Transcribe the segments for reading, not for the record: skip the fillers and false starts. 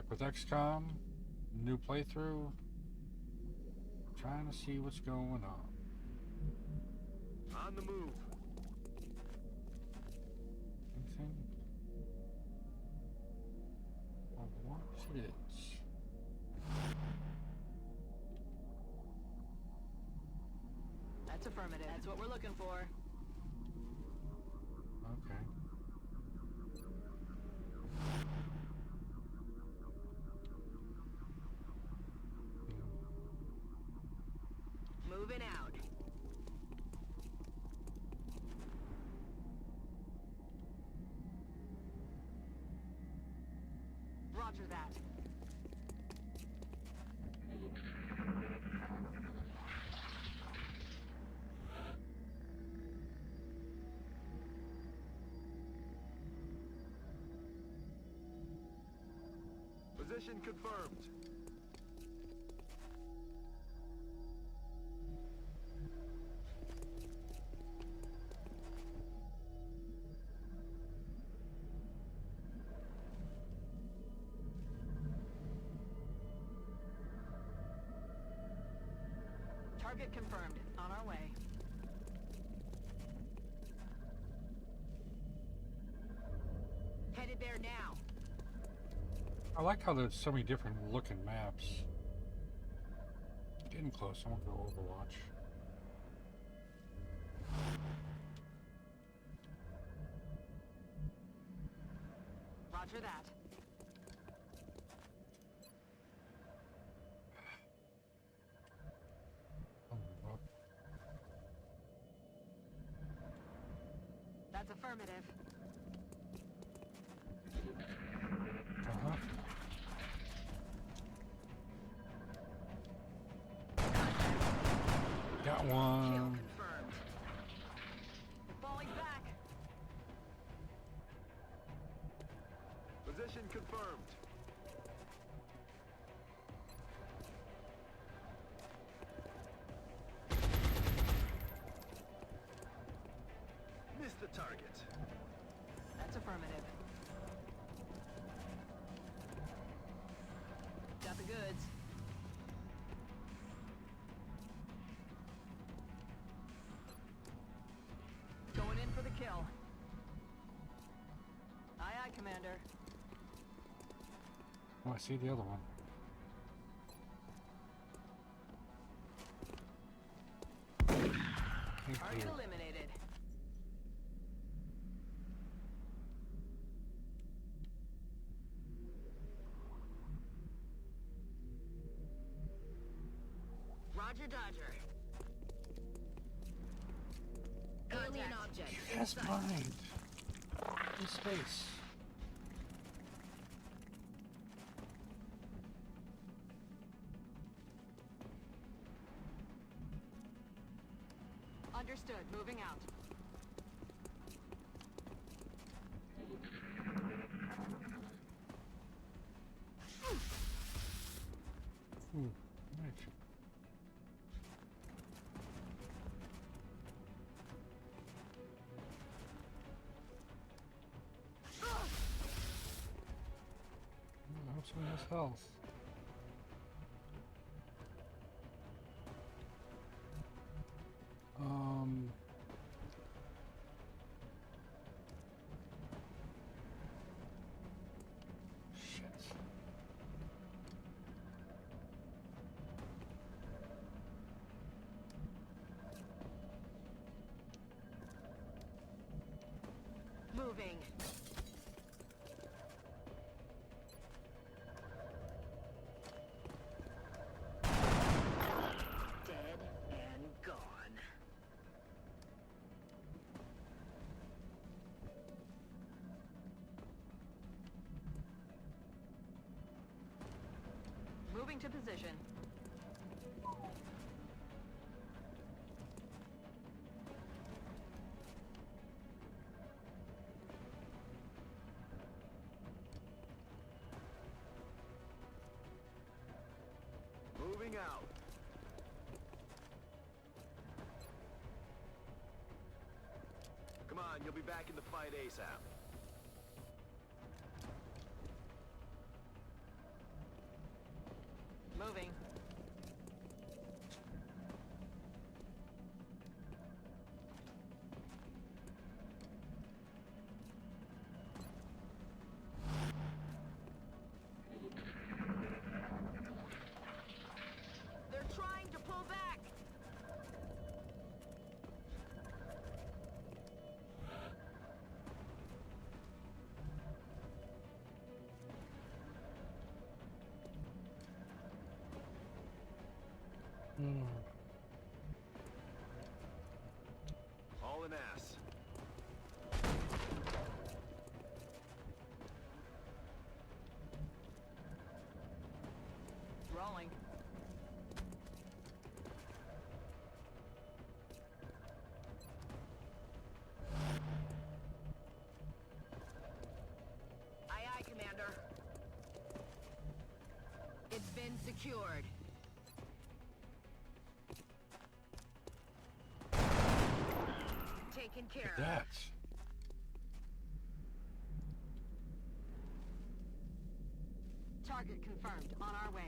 Back with XCom, new playthrough, trying to see what's going on. On the move. Anything? Well, what is it? That's affirmative. That's what we're looking for. Okay. Moving out. Roger that. Position confirmed. Target confirmed. On our way. Headed there now. I like how there's so many different looking maps. Getting close, I want to go Overwatch. Roger that. That's affirmative. Uh-huh. Got Kill one. confirmed. Falling back. Position confirmed. Missed the target. That's affirmative. Got the goods. Going in for the kill. Aye, aye, Commander. Oh, I see the other one. Thank Target you. eliminated. Roger, Dodger. Alien object. Yes, mind. In space. Understood. Moving out. Ooh, right. I hope someone has health. Um. Shit. Moving. Dead and gone. Moving to position. Moving out. Come on, you'll be back in the fight ASAP. Moving. They're trying to pull back. All an ass. Rolling. Aye, aye, Commander. It's been secured. Taken care of. That's Target confirmed. On our way.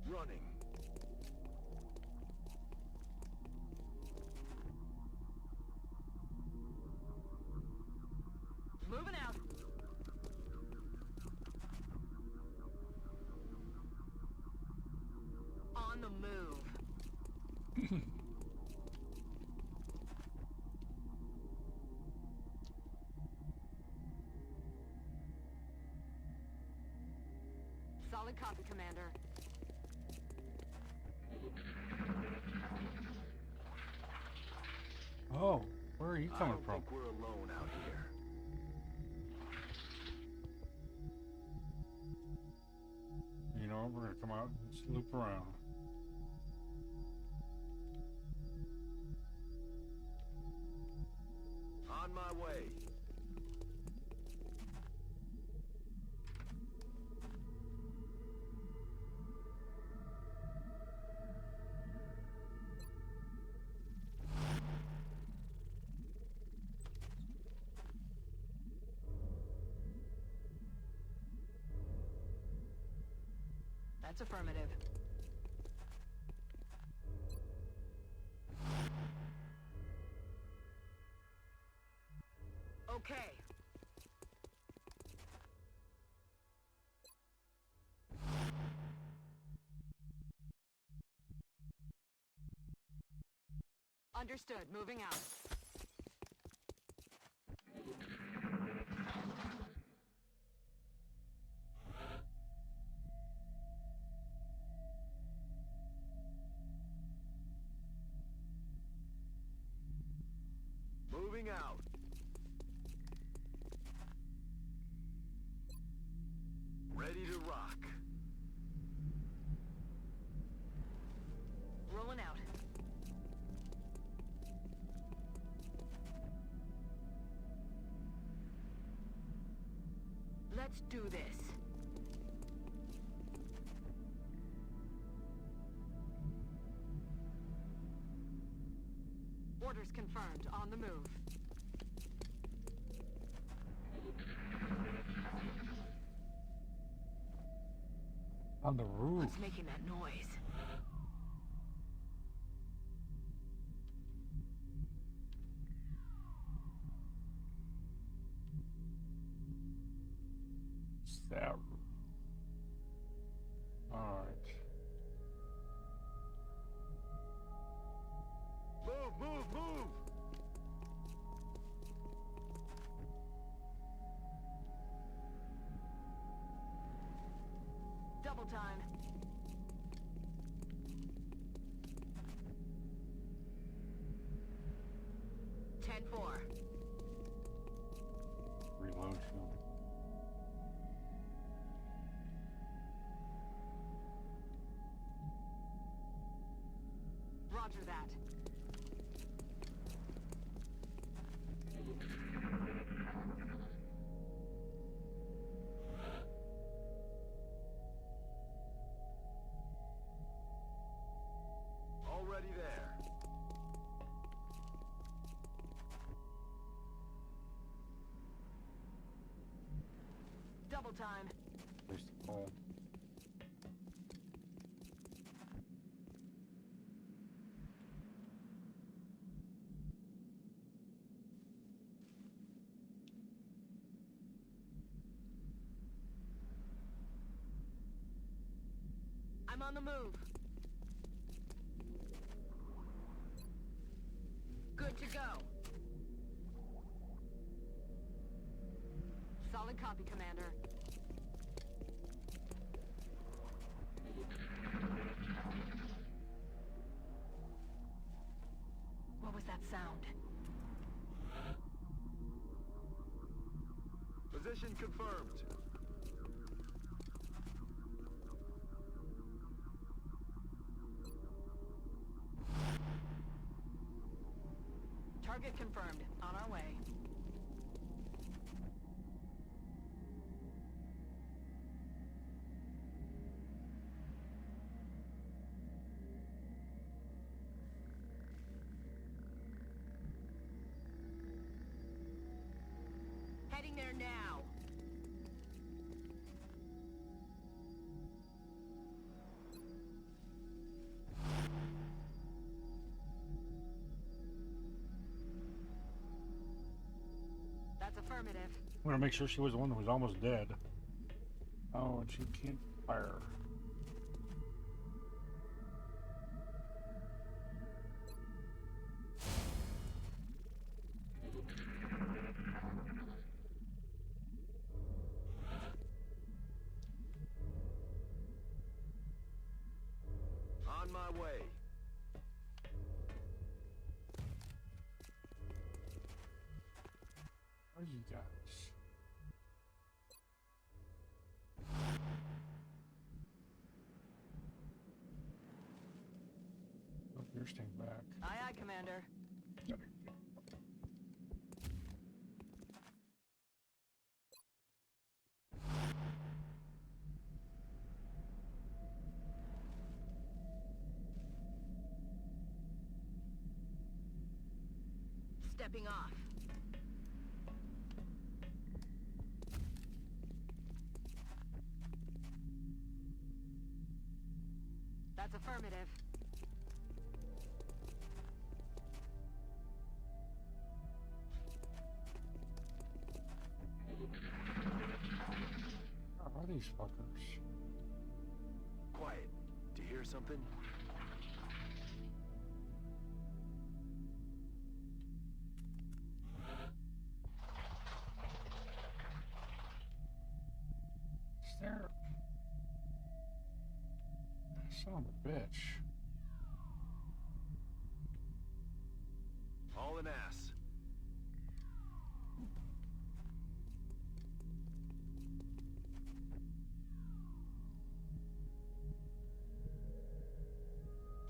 Running. Moving out. On the move. Solid copy, Commander. oh, where are you I coming don't from? think we're alone out here. You know what? We're gonna come out and just loop around. On my way. That's affirmative. Okay. Understood. Moving out. Moving out. Ready to rock. Rolling out. Let's do this. Orders confirmed. On the move. On the roof. What's making that noise? It's that roof. Alright. Move, move, move! Double time. Ten-4. Reload shield. Roger that. Already there. double time. There's the pole. I'm on the move. Good to go. Solid copy, Commander. What was that sound? Position confirmed. Target confirmed. On our way. Heading there now. That's affirmative. I'm gonna make sure she was the one that was almost dead. Oh, and she can't fire. On my way. Where are you guys? Oh, you're staying back. Aye, aye, Commander. Stepping off. That's affirmative. Where are these fuckers? Quiet. Do you hear something? Is there... Son of a bitch. All an ass.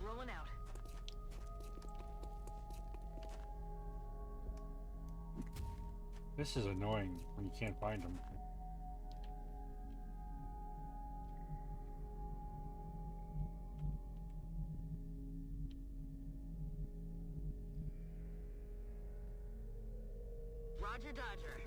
Rolling out. This is annoying when you can't find them. Roger, Dodger.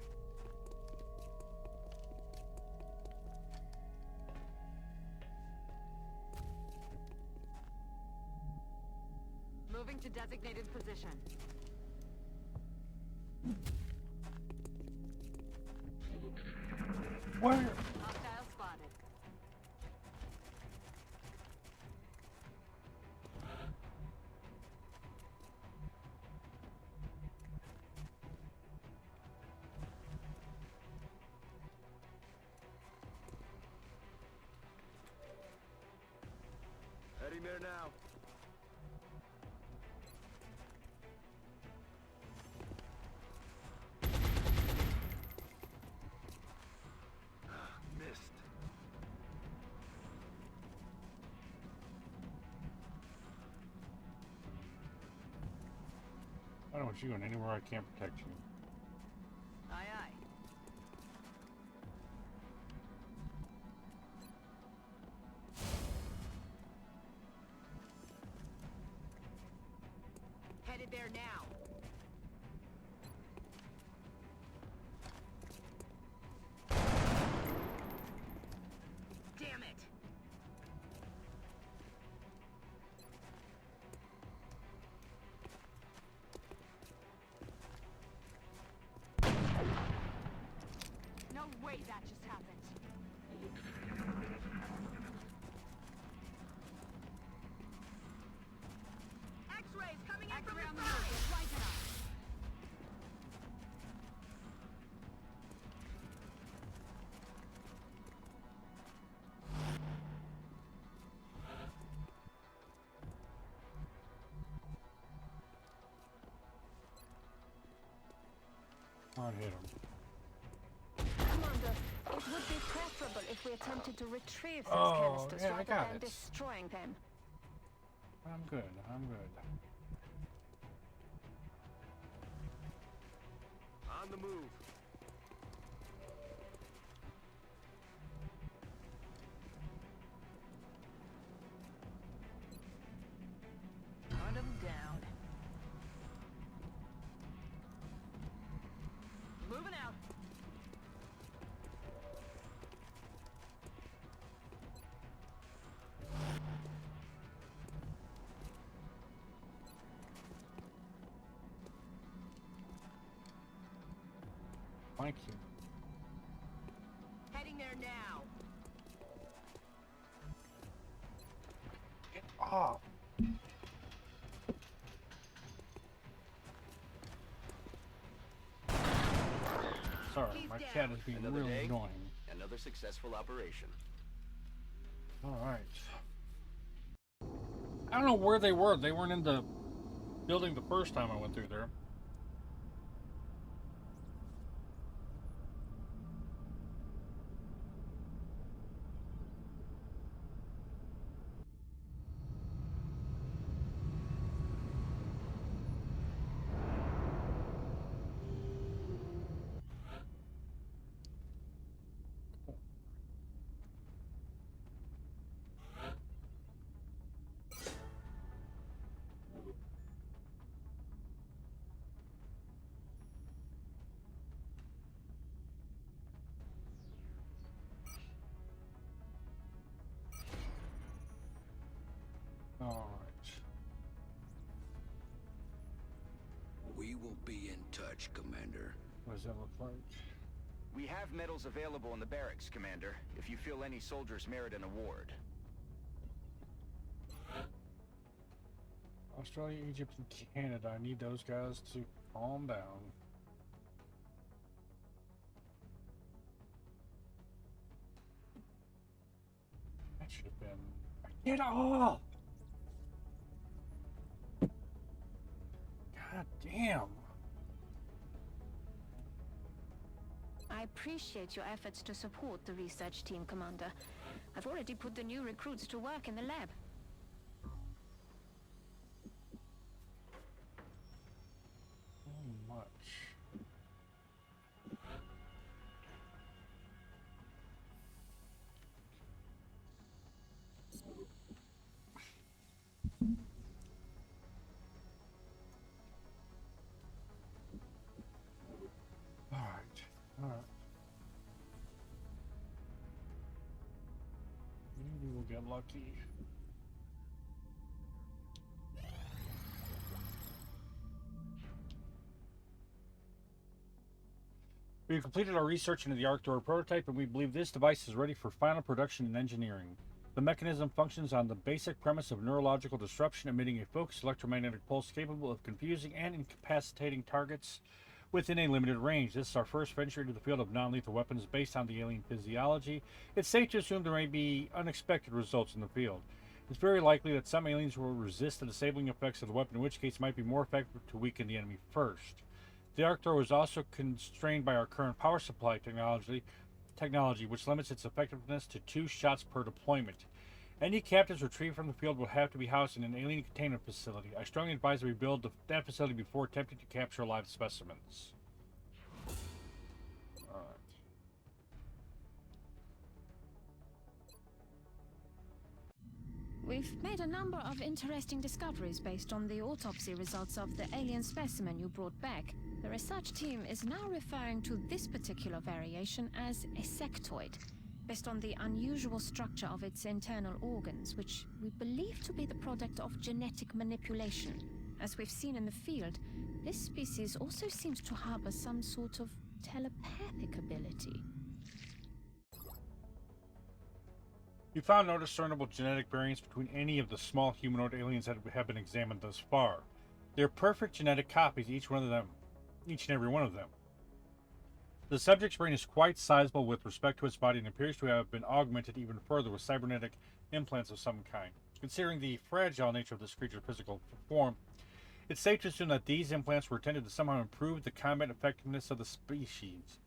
Moving to designated position. Where? Hostile spotted. Heading there now. Missed. I don't want you going anywhere I can't protect you. Aye, aye. Headed there now. way that just happened. X-rays coming in from the side! Right enough. I'll hit him. Commander, it would be preferable if we attempted to retrieve those canisters yeah, I rather got than it. destroying them. I'm good. I'm good. On the move. Hunt them down. Moving out. Thank you. Heading there now. Get off. Sorry, He's my down. cat is being Another really day? annoying. Another successful operation. Alright. I don't know where they were. They weren't in the building the first time I went through there. Alright. We will be in touch, Commander. What does that look like? We have medals available in the barracks, Commander, if you feel any soldiers merit an award. Australia, Egypt, and Canada. I need those guys to calm down. That should have been... Get off! God damn. I appreciate your efforts to support the research team, Commander. I've already put the new recruits to work in the lab. So much. Alright. Maybe we'll get lucky. We have completed our research into the Arctor prototype, and we believe this device is ready for final production and engineering. The mechanism functions on the basic premise of neurological disruption, emitting a focused electromagnetic pulse capable of confusing and incapacitating targets within a limited range. This is our first venture into the field of non-lethal weapons based on the alien physiology. It's safe to assume there may be unexpected results in the field. It's very likely that some aliens will resist the disabling effects of the weapon, in which case it might be more effective to weaken the enemy first. The Arctor is also constrained by our current power supply technology, which limits its effectiveness to 2 shots per deployment. Any captives retrieved from the field will have to be housed in an alien containment facility. I strongly advise that we build that facility before attempting to capture live specimens. Alright. We've made a number of interesting discoveries based on the autopsy results of the alien specimen you brought back. The research team is now referring to this particular variation as a sectoid, based on the unusual structure of its internal organs, which we believe to be the product of genetic manipulation. As we've seen in the field, this species also seems to harbor some sort of telepathic ability. We found no discernible genetic variants between any of the small humanoid aliens that have been examined thus far. They are perfect genetic copies, each and every one of them. The subject's brain is quite sizable with respect to its body and appears to have been augmented even further with cybernetic implants of some kind. Considering the fragile nature of this creature's physical form, it's safe to assume that these implants were intended to somehow improve the combat effectiveness of the species.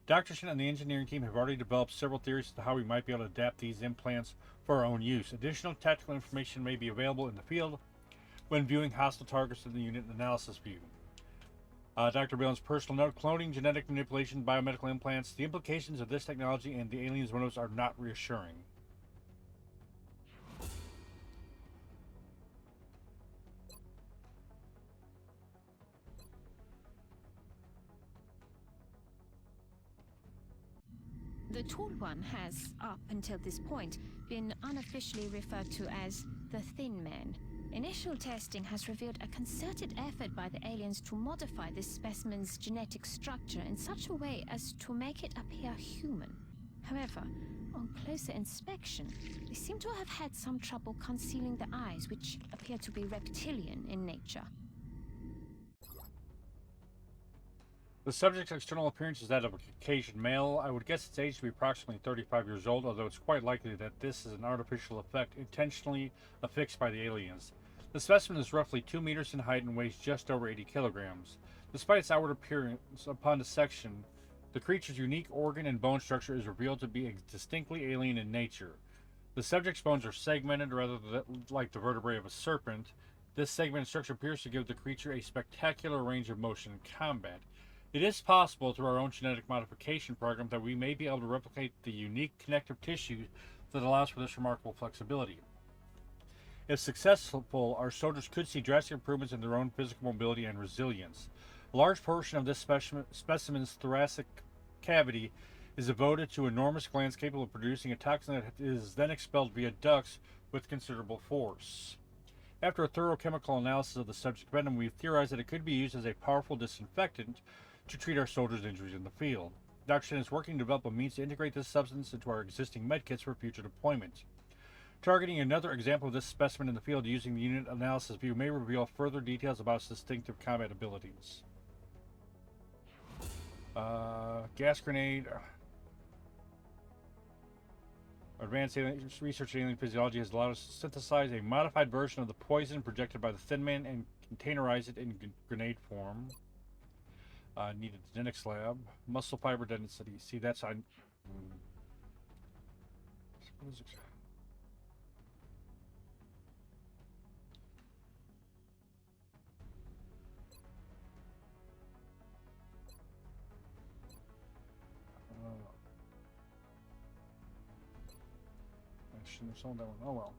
Dr. Shin and the engineering team have already developed several theories as to how we might be able to adapt these implants for our own use. Additional tactical information may be available in the field when viewing hostile targets in the unit analysis view. Dr. Balin's personal note: cloning, genetic manipulation, biomedical implants. The implications of this technology and the aliens' motives are not reassuring. The Tall One has, up until this point, been unofficially referred to as the Thin Man. Initial testing has revealed a concerted effort by the aliens to modify this specimen's genetic structure in such a way as to make it appear human. However, on closer inspection, they seem to have had some trouble concealing the eyes, which appear to be reptilian in nature. The subject's external appearance is that of a Caucasian male. I would guess its age to be approximately 35 years old, although it's quite likely that this is an artificial effect intentionally affixed by the aliens. The specimen is roughly 2 meters in height and weighs just over 80 kilograms. Despite its outward appearance upon dissection, the creature's unique organ and bone structure is revealed to be distinctly alien in nature. The subject's bones are segmented rather than like the vertebrae of a serpent. This segmented structure appears to give the creature a spectacular range of motion in combat. It is possible through our own genetic modification program that we may be able to replicate the unique connective tissue that allows for this remarkable flexibility. If successful, our soldiers could see drastic improvements in their own physical mobility and resilience. A large portion of this specimen's thoracic cavity is devoted to enormous glands capable of producing a toxin that is then expelled via ducts with considerable force. After a thorough chemical analysis of the subject venom, we've theorized that it could be used as a powerful disinfectant to treat our soldiers' injuries in the field. Dr. Shin is working to develop a means to integrate this substance into our existing medkits for future deployment. Targeting another example of this specimen in the field using the unit analysis view may reveal further details about its distinctive combat abilities. Gas grenade. Advanced research in alien physiology has allowed us to synthesize a modified version of the poison projected by the Thin Man and containerize it in grenade form. Needed genetics lab. Muscle fiber density. See, that's on. What is it? I shouldn't have sold that one. Oh well.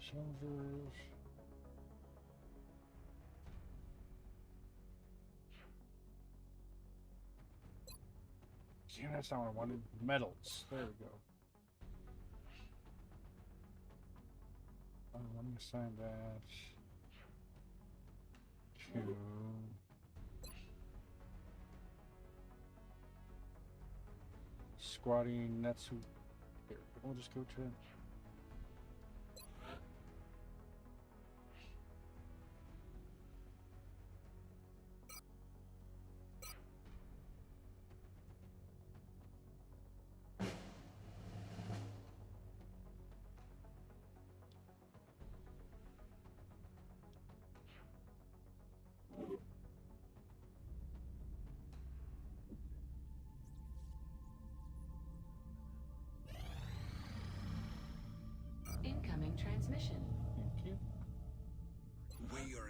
Soldiers. See, that's not what I wanted. Metals. There we go. Let me assign that to squatting Netsu. Here, we'll just go to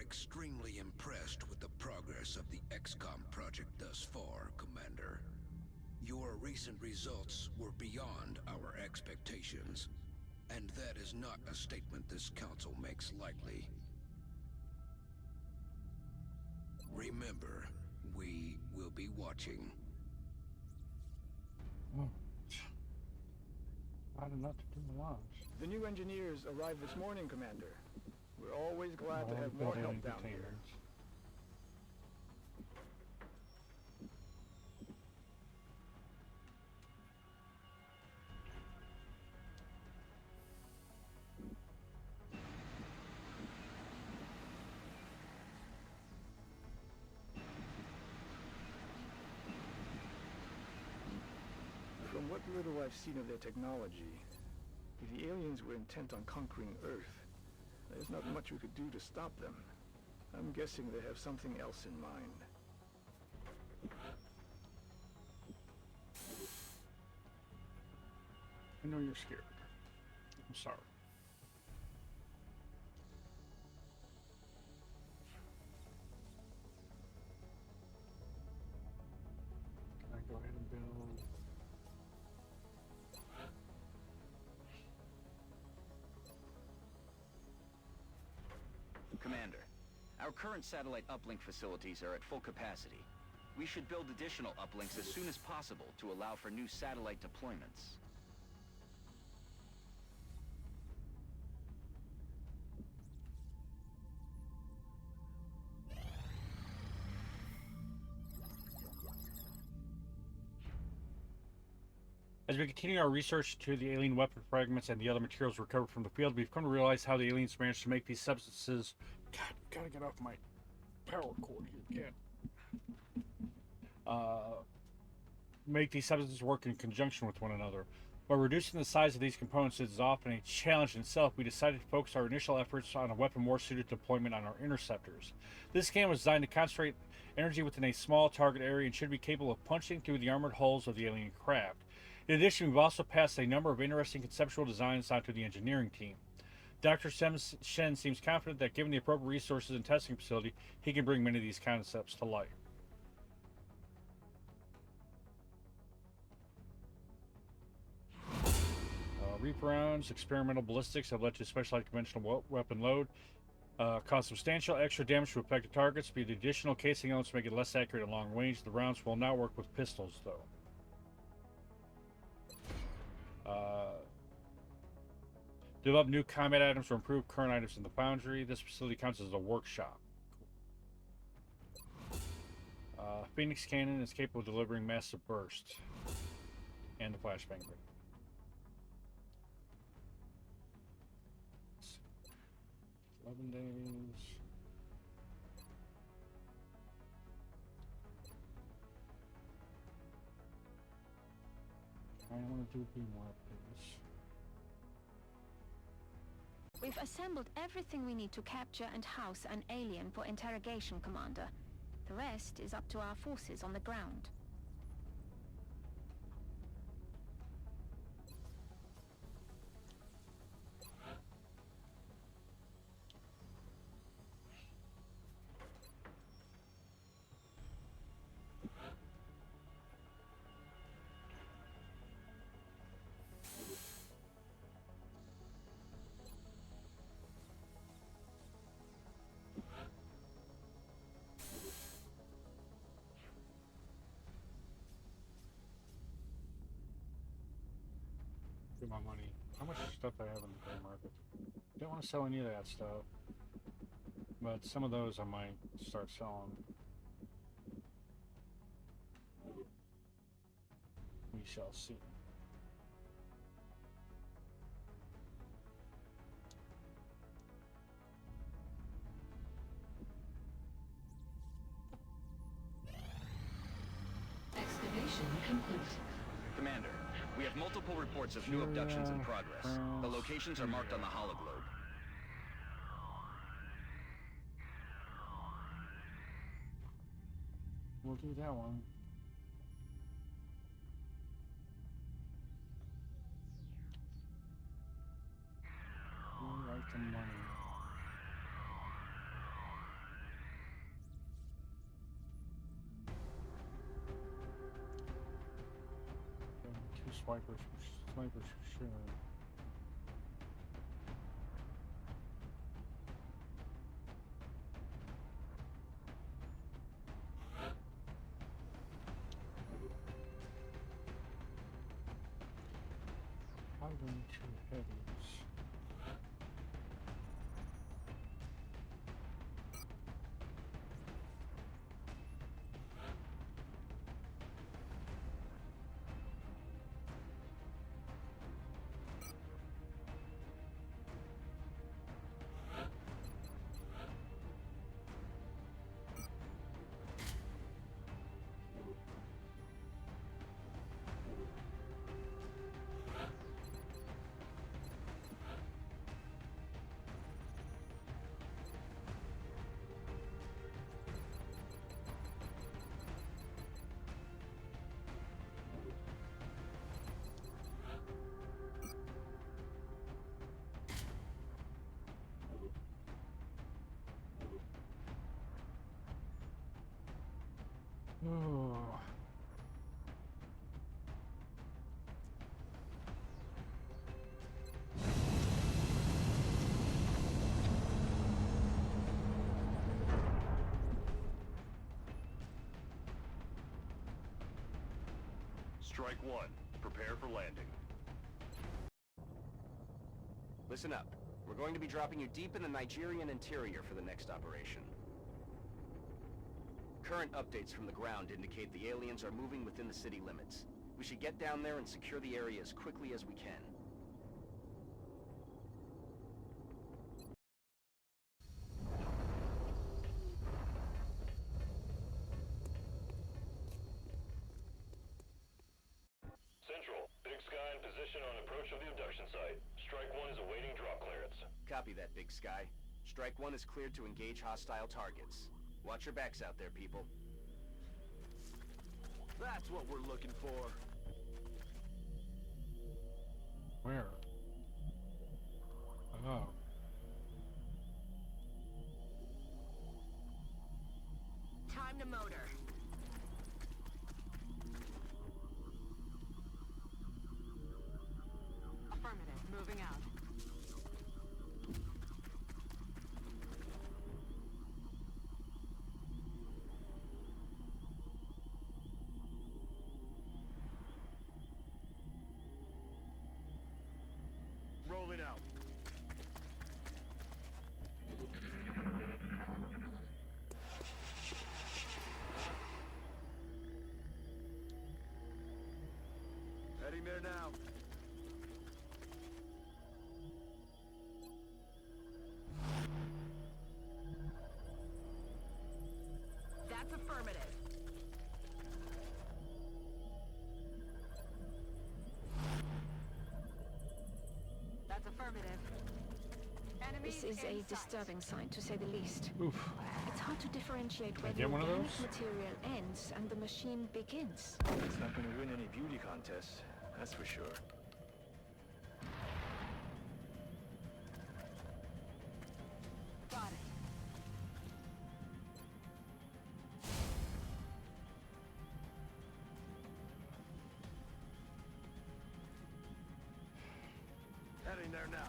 extremely impressed with the progress of the XCom project thus far, Commander. Your recent results were beyond our expectations, and that is not a statement this council makes lightly. Remember, we will be watching. Oh. I did not to do the launch. The new engineers arrived this morning, Commander. We're always glad to have more help down here. From what little I've seen of their technology, if the aliens were intent on conquering Earth, there's not much we could do to stop them. I'm guessing they have something else in mind. I know you're scared. I'm sorry. Can I go ahead and build? Commander, our current satellite uplink facilities are at full capacity. We should build additional uplinks as soon as possible to allow for new satellite deployments. As we continue our research to the alien weapon fragments and the other materials recovered from the field, we've come to realize how the aliens managed to make these substances. God, gotta get off my power cord here, make these substances work in conjunction with one another. By reducing the size of these components, it is often a challenge in itself. We decided to focus our initial efforts on a weapon more suited to deployment on our interceptors. This scan was designed to concentrate energy within a small target area and should be capable of punching through the armored hulls of the alien craft. In addition, we've also passed a number of interesting conceptual designs onto the engineering team. Dr. Shen seems confident that given the appropriate resources and testing facility, he can bring many of these concepts to life. Reaper rounds, experimental ballistics have led to specialized conventional weapon load. Cause substantial extra damage to affected targets. The additional casing elements make it less accurate at long range. The rounds will now work with pistols, though. Develop new combat items to improve current items in the foundry. This facility counts as a workshop. Phoenix Cannon is capable of delivering massive burst and the flashbang rate. 11 days. I want to do more updates. We've assembled everything we need to capture and house an alien for interrogation, Commander. The rest is up to our forces on the ground. Get my money. How much stuff I have in the gray market? Don't want to sell any of that stuff, but some of those I might start selling. We shall see. Excavation complete. Commander, we have multiple reports of new abductions in progress. The locations are marked on the hologlobe. We'll do that one. We like the money. Swipers for sure. Powering two heavies. Oh. Strike one. Prepare for landing. Listen up. We're going to be dropping you deep in the Nigerian interior for the next operation. Current updates from the ground indicate the aliens are moving within the city limits. We should get down there and secure the area as quickly as we can. Central, Big Sky in position on approach of the abduction site. Strike one is awaiting drop clearance. Copy that, Big Sky. Strike one is cleared to engage hostile targets. Watch your backs out there, people. That's what we're looking for. Where? Oh. Time to motor. Affirmative. Moving out. Rolling out. Heading there now. That's affirmative. That's affirmative. Enemies This is a in sight. disturbing sign, to say the least. Oof. It's hard to differentiate where the get one of organic those? material ends and the machine begins. It's not gonna win any beauty contests, that's for sure. Got it. Heading there now.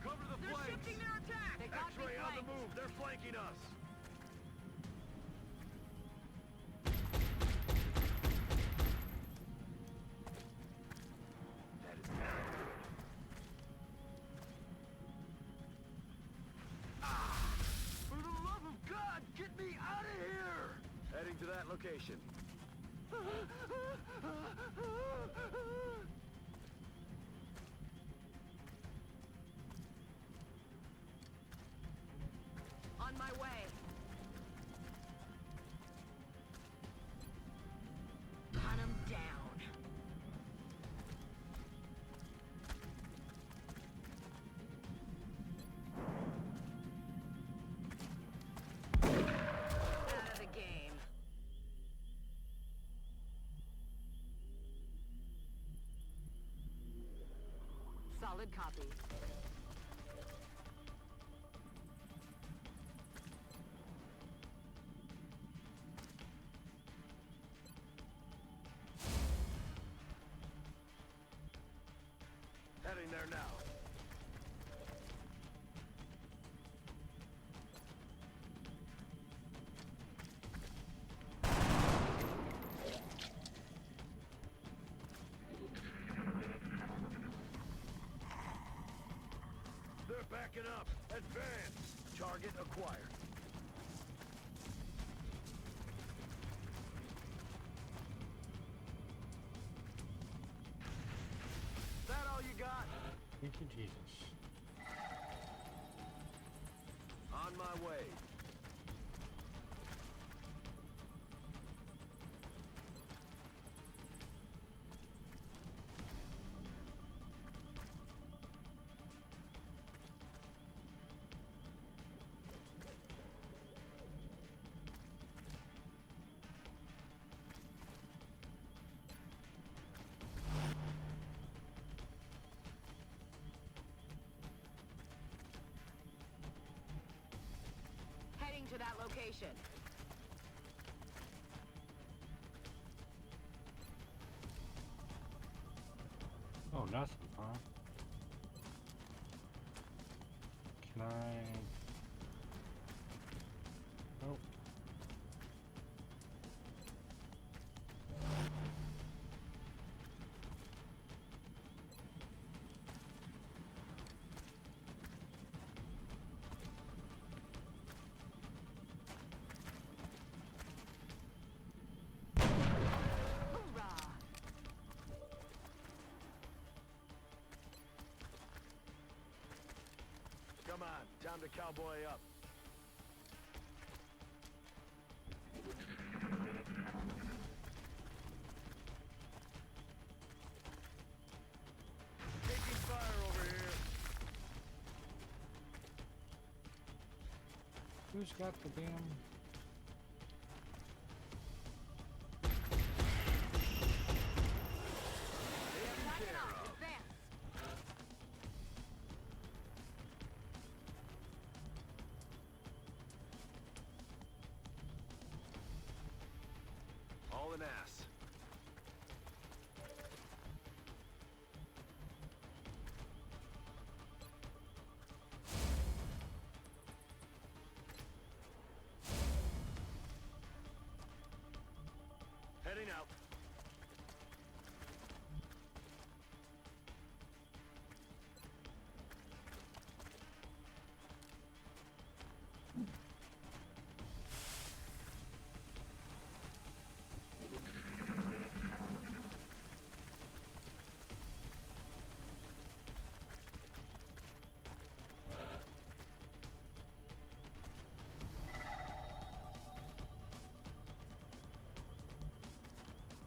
Cover the They're flanks! shifting their attack. They got me X-ray on the flanked. move, they're flanking us! That is not good. For the love of God, get me out of here! Heading to that location. On my way. Hunt 'em down. Out of the game. Solid copy. Heading there now. They're backing up. Advance. Target acquired. That all you got? Thank you, Jesus. On my way. Heading to that location. Oh, nothing, huh? Can I... Nope. Hoorah! Come on, time to cowboy up. Taking fire over here. Who's got the damn... Back it up. Advance. All an ass. Heading out.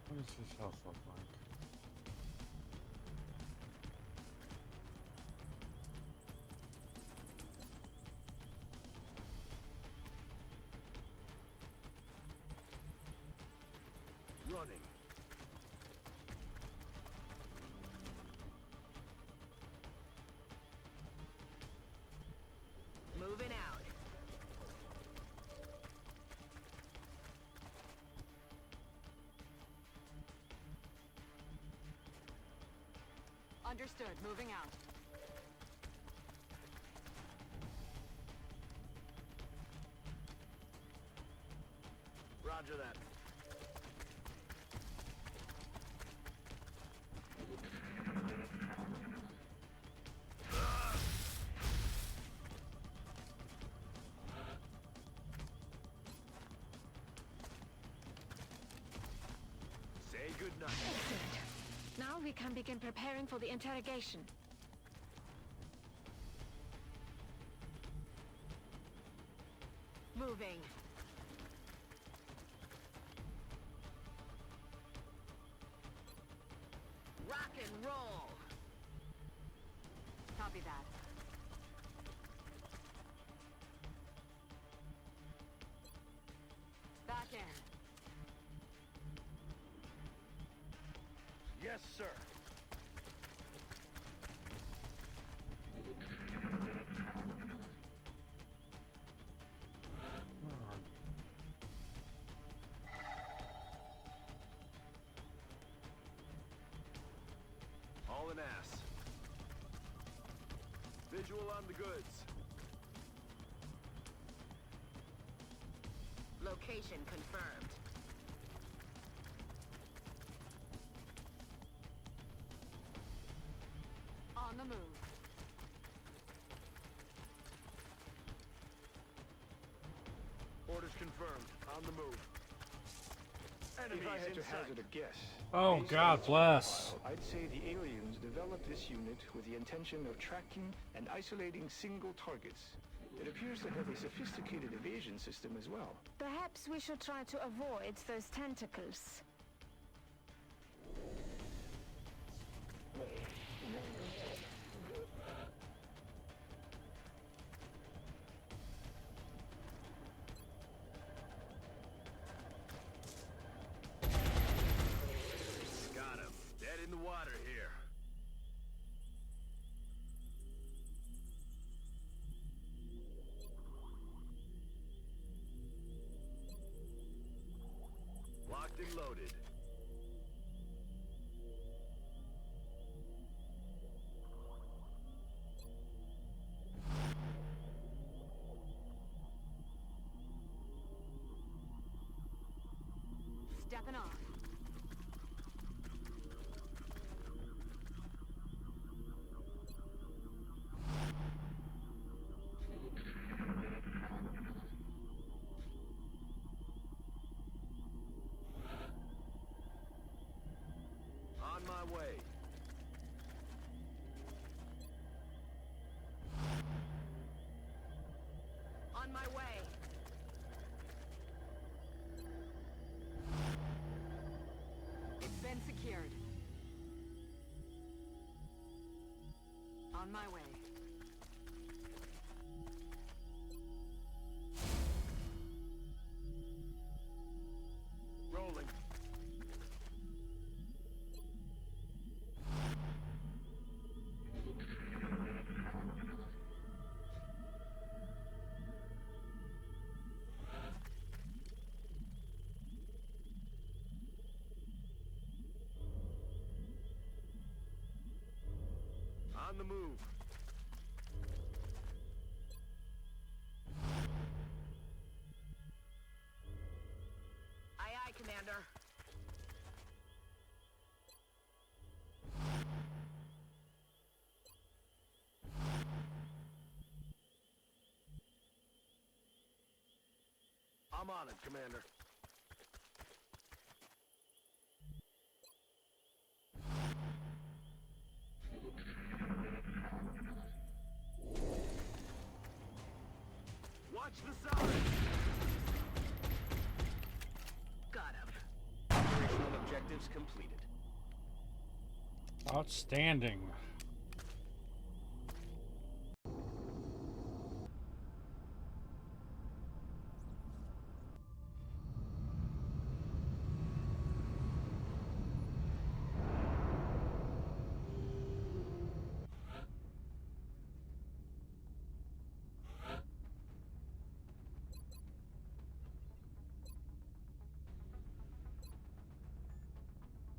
What does this house look like? Running. Moving out. Understood. Moving out. Roger that. Say goodnight. Excellent. Now we can begin preparing for the interrogation. Moving. Rock and roll. Copy that. Back in. Yes, sir. hauling ass. Visual on the goods. Location confirmed. On the move. Orders confirmed. On the move. If I had to hazard a guess... Oh, based God on its bless. profile, I'd say the aliens developed this unit with the intention of tracking and isolating single targets. It appears to have a sophisticated evasion system as well. Perhaps we should try to avoid those tentacles. Got him. Dead in the water here. Locked and loaded. Stepping off. On my way. On my way. It's been secured. On my way. Rolling. On the move. Aye, aye, Commander. I'm on it, Commander. Watch the side! Got him. Operational objectives completed. Outstanding.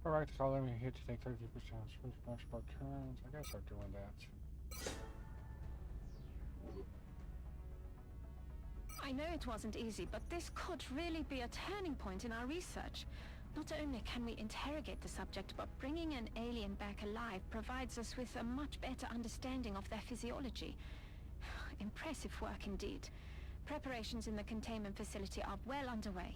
Alright, to call them hit to take 30% space march per turns. I gotta start doing that. I know it wasn't easy, but this could really be a turning point in our research. Not only can we interrogate the subject, but bringing an alien back alive provides us with a much better understanding of their physiology. Impressive work indeed. Preparations in the containment facility are well underway.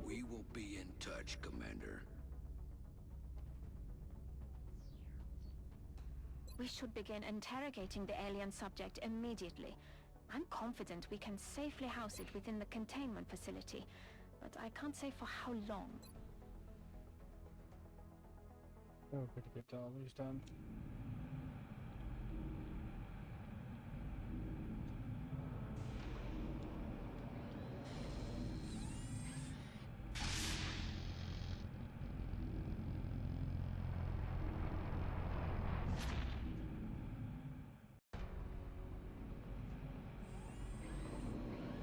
We will be in touch, Commander. We should begin interrogating the alien subject immediately. I'm confident we can safely house it within the containment facility, but I can't say for how long. Oh, good to get all these done.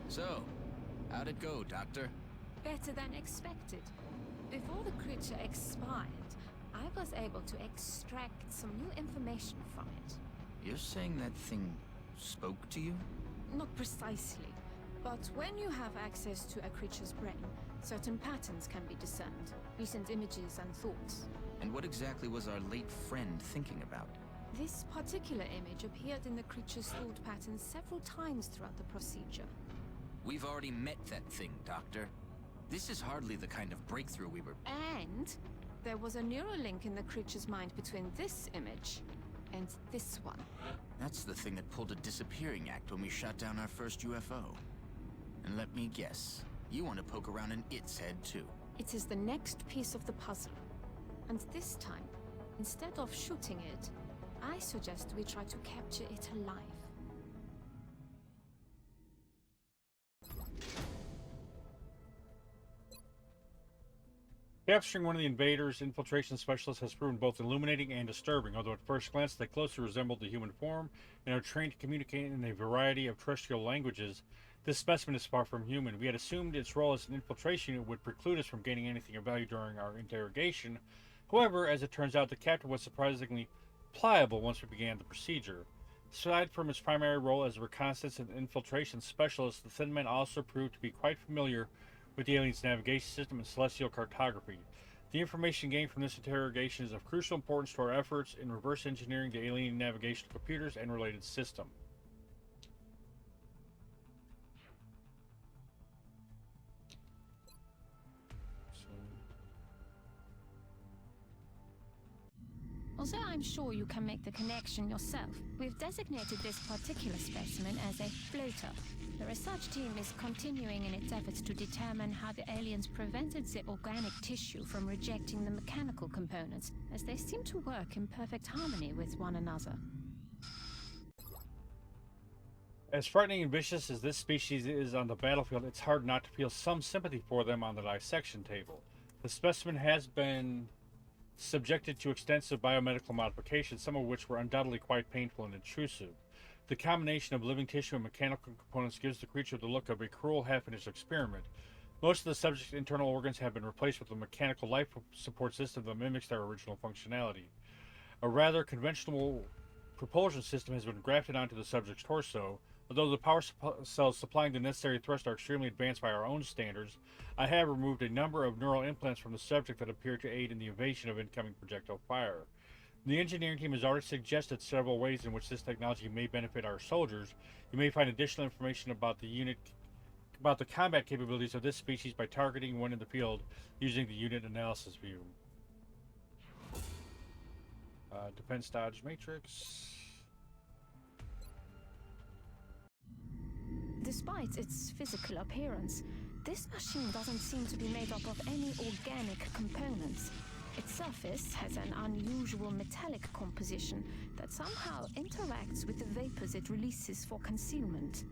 So, how'd it go, Doctor? Better than expected. Before the creature expired, I was able to extract some new information from it. You're saying that thing spoke to you? Not precisely, but when you have access to a creature's brain, certain patterns can be discerned, recent images and thoughts. And what exactly was our late friend thinking about? This particular image appeared in the creature's thought patterns several times throughout the procedure. We've already met that thing, Doctor. This is hardly the kind of breakthrough we were... And there was a neural link in the creature's mind between this image and this one. That's the thing that pulled a disappearing act when we shot down our first UFO. And let me guess, you want to poke around in its head too. It is the next piece of the puzzle. And this time, instead of shooting it, I suggest we try to capture it alive. Capturing one of the invaders' infiltration specialists has proven both illuminating and disturbing, although at first glance they closely resemble the human form and are trained to communicate in a variety of terrestrial languages. This specimen is far from human. We had assumed its role as an infiltration unit would preclude us from gaining anything of value during our interrogation. However, as it turns out, the captain was surprisingly pliable once we began the procedure. Aside from its primary role as a reconnaissance and infiltration specialist, the thin man also proved to be quite familiar with the alien's navigation system and celestial cartography. The information gained from this interrogation is of crucial importance to our efforts in reverse engineering the alien navigational computers and related system. Although I'm sure you can make the connection yourself, we've designated this particular specimen as a floater. The research team is continuing in its efforts to determine how the aliens prevented the organic tissue from rejecting the mechanical components, as they seem to work in perfect harmony with one another. As frightening and vicious as this species is on the battlefield, it's hard not to feel some sympathy for them on the dissection table. The specimen has been subjected to extensive biomedical modifications, some of which were undoubtedly quite painful and intrusive. The combination of living tissue and mechanical components gives the creature the look of a cruel half-finished experiment. Most of the subject's internal organs have been replaced with a mechanical life support system that mimics their original functionality. A rather conventional propulsion system has been grafted onto the subject's torso. Although the power cells supplying the necessary thrust are extremely advanced by our own standards, I have removed a number of neural implants from the subject that appear to aid in the evasion of incoming projectile fire. The engineering team has already suggested several ways in which this technology may benefit our soldiers. You may find additional information about the combat capabilities of this species by targeting one in the field using the unit analysis view. Defense dodge matrix. Despite its physical appearance, this machine doesn't seem to be made up of any organic components. Its surface has an unusual metallic composition that somehow interacts with the vapors it releases for concealment.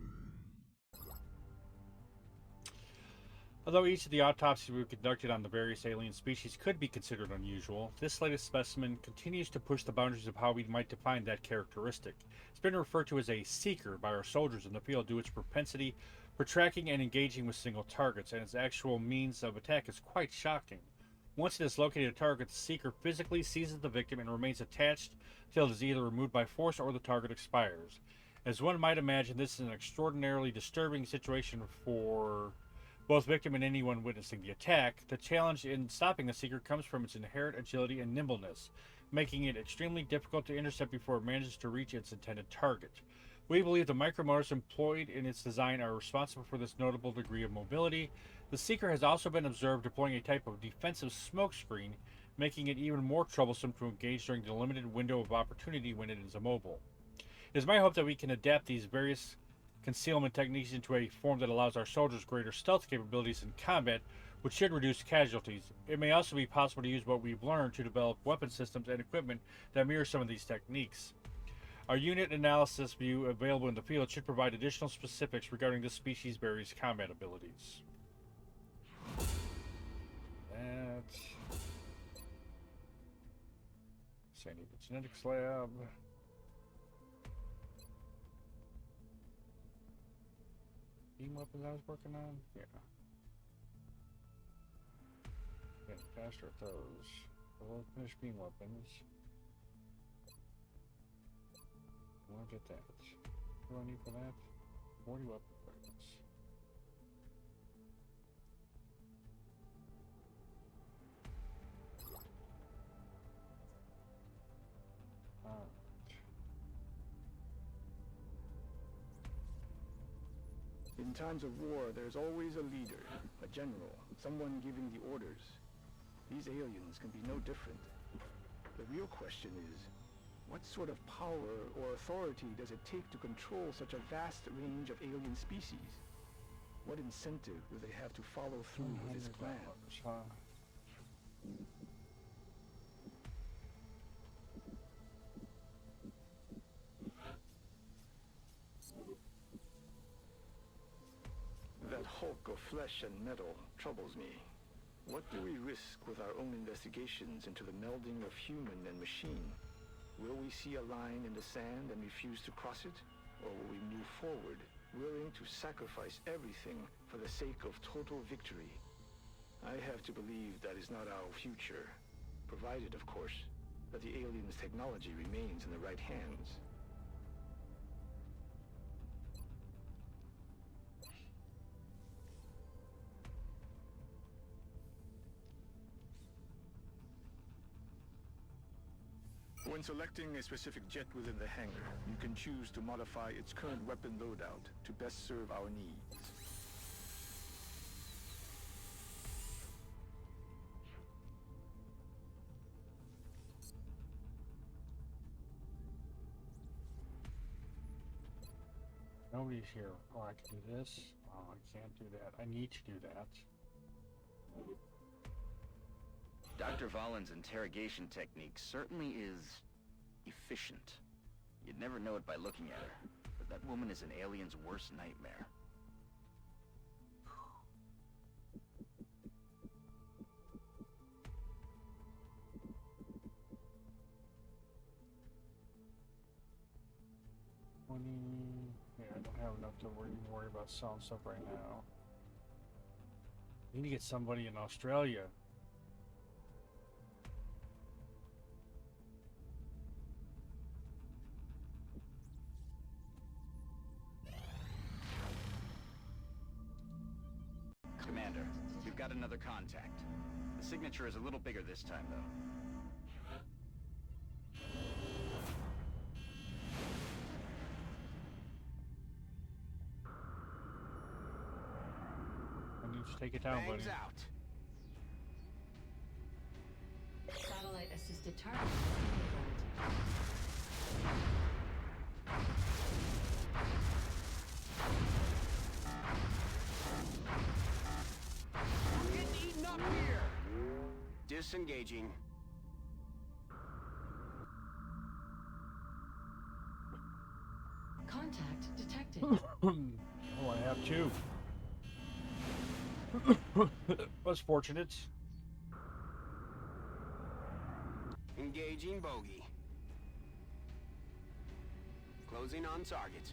Although each of the autopsies we conducted on the various alien species could be considered unusual, this latest specimen continues to push the boundaries of how we might define that characteristic. It's been referred to as a seeker by our soldiers in the field due to its propensity for tracking and engaging with single targets, and its actual means of attack is quite shocking. Once it has located a target, the seeker physically seizes the victim and remains attached until it is either removed by force or the target expires. As one might imagine, this is an extraordinarily disturbing situation for both victim and anyone witnessing the attack. The challenge in stopping the seeker comes from its inherent agility and nimbleness, making it extremely difficult to intercept before it manages to reach its intended target. We believe the micromotors employed in its design are responsible for this notable degree of mobility. The seeker has also been observed deploying a type of defensive smokescreen, making it even more troublesome to engage during the limited window of opportunity when it is immobile. It is my hope that we can adapt these various concealment techniques into a form that allows our soldiers greater stealth capabilities in combat, which should reduce casualties. It may also be possible to use what we've learned to develop weapon systems and equipment that mirror some of these techniques. Our unit analysis view available in the field should provide additional specifics regarding this species' various combat abilities. Sandy, the genetics lab. Beam weapons I was working on? Yeah. Getting faster at those. Below finished beam weapons. I want to get that. What do I need for that? 40 weapon fragments. Alright. In times of war, there's always a leader, a general, someone giving the orders. These aliens can be no different. The real question is, what sort of power or authority does it take to control such a vast range of alien species? What incentive do they have to follow through with this plan? That hulk of flesh and metal troubles me. What do we risk with our own investigations into the melding of human and machine? Will we see a line in the sand and refuse to cross it? Or will we move forward, willing to sacrifice everything for the sake of total victory? I have to believe that is not our future, provided, of course, that the aliens' technology remains in the right hands. When selecting a specific jet within the hangar, you can choose to modify its current weapon loadout to best serve our needs. Nobody's here. Oh, I can do this. Oh, I can't do that. I need to do that. Dr. Valen's interrogation technique certainly is efficient. You'd never know it by looking at her, but that woman is an alien's worst nightmare. Yeah, I don't have enough to worry about selling stuff right now. I need to get somebody in Australia. Commander, we've got another contact. The signature is a little bigger this time, though. I need to take it down, buddy. Bangs out. Satellite assisted target enabled. We're getting eaten up here. Disengaging. Contact detected. Oh, I have two. Was fortunate. Engaging bogey. Closing on target.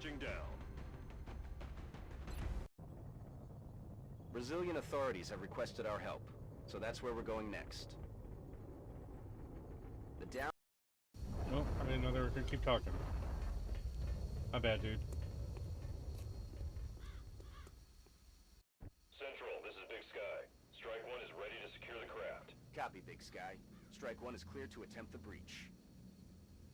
touching down. Brazilian authorities have requested our help, so that's where we're going next. The down... Oh, I didn't know they were gonna keep talking. My bad, dude. Central, this is Big Sky. Strike 1 is ready to secure the craft. Copy, Big Sky. Strike 1 is clear to attempt the breach.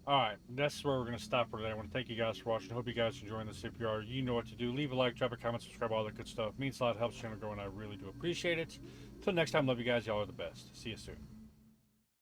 Alright, that's where we're going to stop for today. I want to thank you guys for watching. I hope you guys are enjoying this. If you are, you know what to do. Leave a like, drop a comment, subscribe, all that good stuff. It means a lot, helps the channel grow, and I really do appreciate it. Until next time, love you guys. Y'all are the best. See you soon.